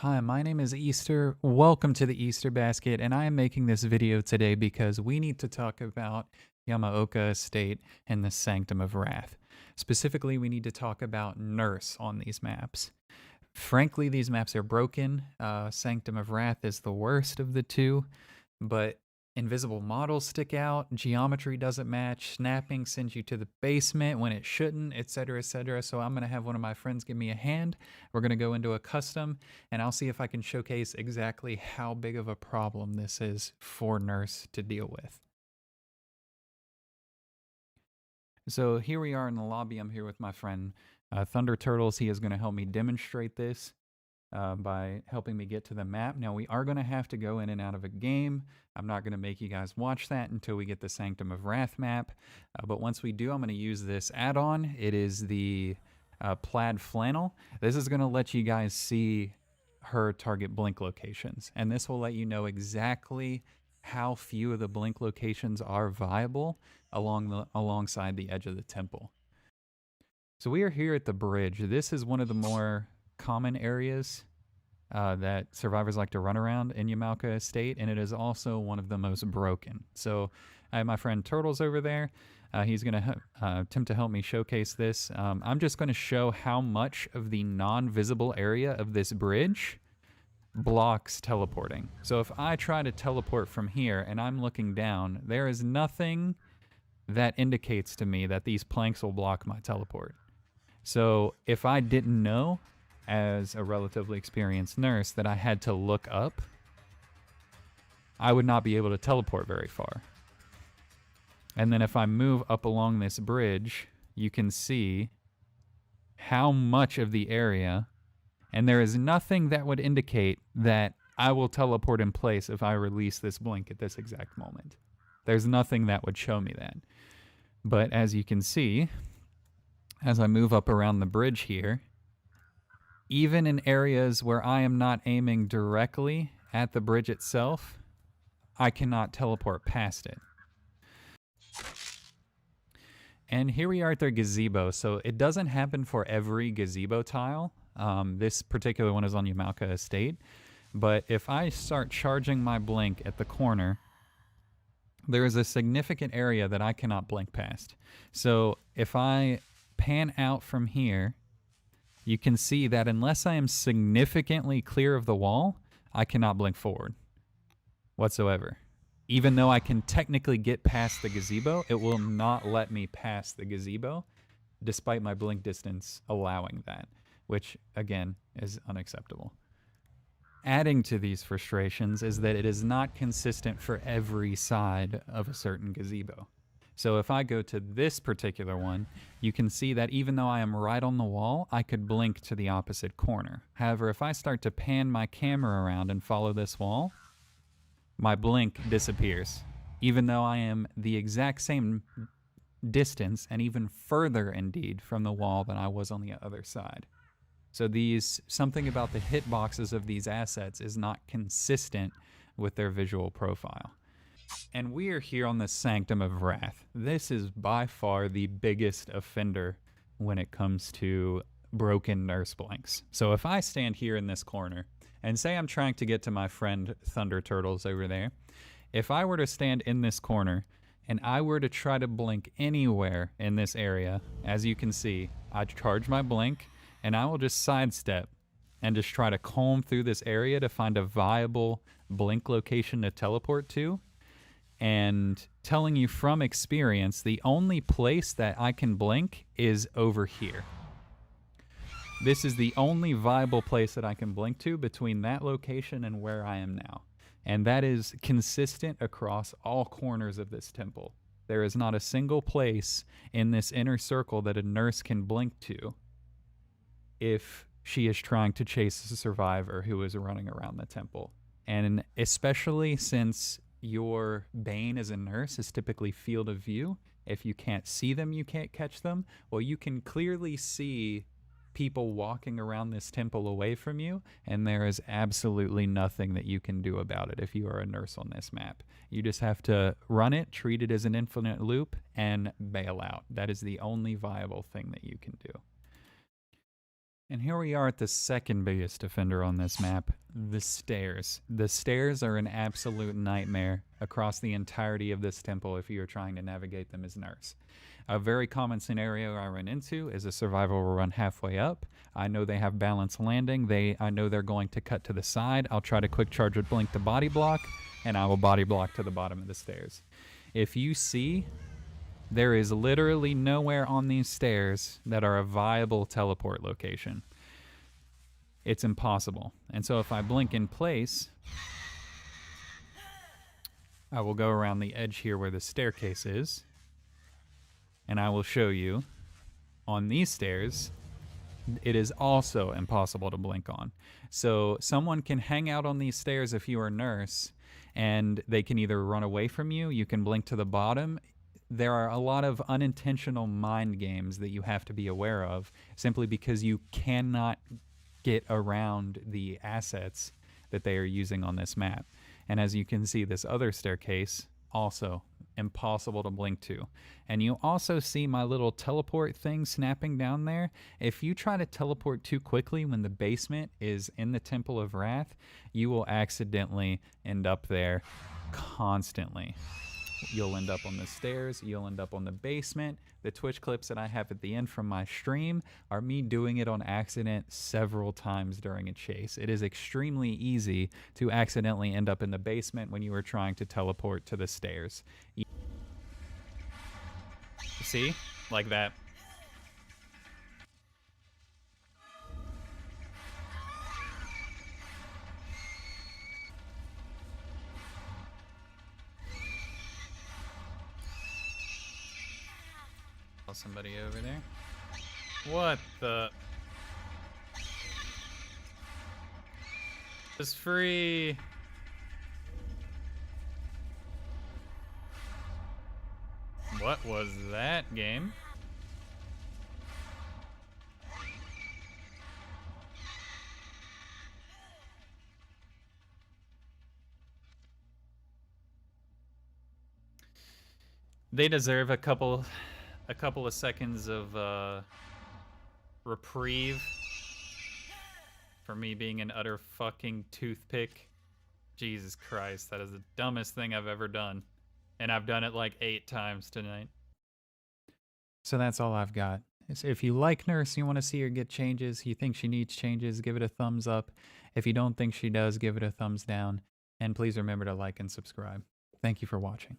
Hi, my name is Easter. Welcome to the Easter Basket, and I am making this video today because we need to talk about Yamaoka Estate and the Sanctum of Wrath. Specifically, we need to talk about Nurse on these maps. Frankly, these maps are broken. Sanctum of Wrath is the worst of the two, but invisible models stick out, geometry doesn't match, snapping sends you to the basement when it shouldn't, etc., etc. So I'm going to have one of my friends give me a hand. We're going to go into a custom, and I'll see if I can showcase exactly how big of a problem this is for Nurse to deal with. So here we are in the lobby. I'm here with my friend Thunder Turtles. He is going to help me demonstrate this by helping me get to the map. Now, we are going to have to go in and out of a game. I'm not going to make you guys watch that until we get the Sanctum of Wrath map. But once we do, I'm going to use this add-on. It is the Plaid Flannel. This is going to let you guys see her target blink locations. And this will let you know exactly how few of the blink locations are viable alongside the edge of the temple. So we are here at the bridge. This is one of the more common areas that survivors like to run around in Yamaoka Estate, and it is also one of the most broken. So I have my friend Turtles over there. He's going to attempt to help me showcase this. I'm just going to show how much of the non-visible area of this bridge blocks teleporting. So if I try to teleport from here and I'm looking down, there is nothing that indicates to me that these planks will block my teleport. So if I didn't know, as a relatively experienced nurse, that I had to look up, I would not be able to teleport very far. And then if I move up along this bridge, you can see how much of the area, and there is nothing that would indicate that I will teleport in place if I release this blink at this exact moment. There's nothing that would show me that. But as you can see, as I move up around the bridge here, even in areas where I am not aiming directly at the bridge itself, I cannot teleport past it. And here we are at their gazebo. So it doesn't happen for every gazebo tile. This particular one is on Yamaoka Estate. But if I start charging my blink at the corner, there is a significant area that I cannot blink past. So if I pan out from here, you can see that unless I am significantly clear of the wall, I cannot blink forward whatsoever. Even though I can technically get past the gazebo, it will not let me pass the gazebo, despite my blink distance allowing that, which, again, is unacceptable. Adding to these frustrations is that it is not consistent for every side of a certain gazebo. So if I go to this particular one, you can see that even though I am right on the wall, I could blink to the opposite corner. However, if I start to pan my camera around and follow this wall, my blink disappears, even though I am the exact same distance and even further indeed from the wall than I was on the other side. So something about the hitboxes of these assets is not consistent with their visual profile. And we are here on the Sanctum of Wrath. This is by far the biggest offender when it comes to broken nurse blanks. So if I stand here in this corner and say I'm trying to get to my friend Thunder Turtles over there, if I were to stand in this corner and I were to try to blink anywhere in this area, as you can see, I'd charge my blink and I will just sidestep and just try to comb through this area to find a viable blink location to teleport to. And telling you from experience, the only place that I can blink is over here. This is the only viable place that I can blink to between that location and where I am now. And that is consistent across all corners of this temple. There is not a single place in this inner circle that a nurse can blink to if she is trying to chase a survivor who is running around the temple. And especially since your bane as a nurse is typically field of view. If you can't see them, you can't catch them. Well, you can clearly see people walking around this temple away from you, and there is absolutely nothing that you can do about it if you are a nurse on this map. You just have to run it, treat it as an infinite loop, and bail out. That is the only viable thing that you can do. And here we are at the second biggest offender on this map, the stairs. The stairs are an absolute nightmare across the entirety of this temple if you are trying to navigate them as nurse. A very common scenario I run into is a survivor will run halfway up. I know they have balanced landing. I know they're going to cut to the side. I'll try to quick charge with blink to body block, and I will body block to the bottom of the stairs. If you see, there is literally nowhere on these stairs that are a viable teleport location. It's impossible. And so if I blink in place, I will go around the edge here where the staircase is, and I will show you on these stairs, it is also impossible to blink on. So someone can hang out on these stairs if you are a nurse, and they can either run away from you, you can blink to the bottom. There are a lot of unintentional mind games that you have to be aware of simply because you cannot get around the assets that they are using on this map. And as you can see, this other staircase, also impossible to blink to. And you also see my little teleport thing snapping down there. If you try to teleport too quickly when the basement is in the Temple of Wrath, you will accidentally end up there constantly. You'll end up on the stairs, you'll end up on the basement. The Twitch clips that I have at the end from my stream are me doing it on accident several times during a chase. It is extremely easy to accidentally end up in the basement when you are trying to teleport to the stairs. See? Like that. Somebody over there. What the? It's free. What was that game? They deserve a couple of seconds of reprieve for me being an utter fucking toothpick. Jesus Christ, that is the dumbest thing I've ever done. And I've done it like 8 times tonight. So that's all I've got. So if you like Nurse, you want to see her get changes, you think she needs changes, give it a thumbs up. If you don't think she does, give it a thumbs down. And please remember to like and subscribe. Thank you for watching.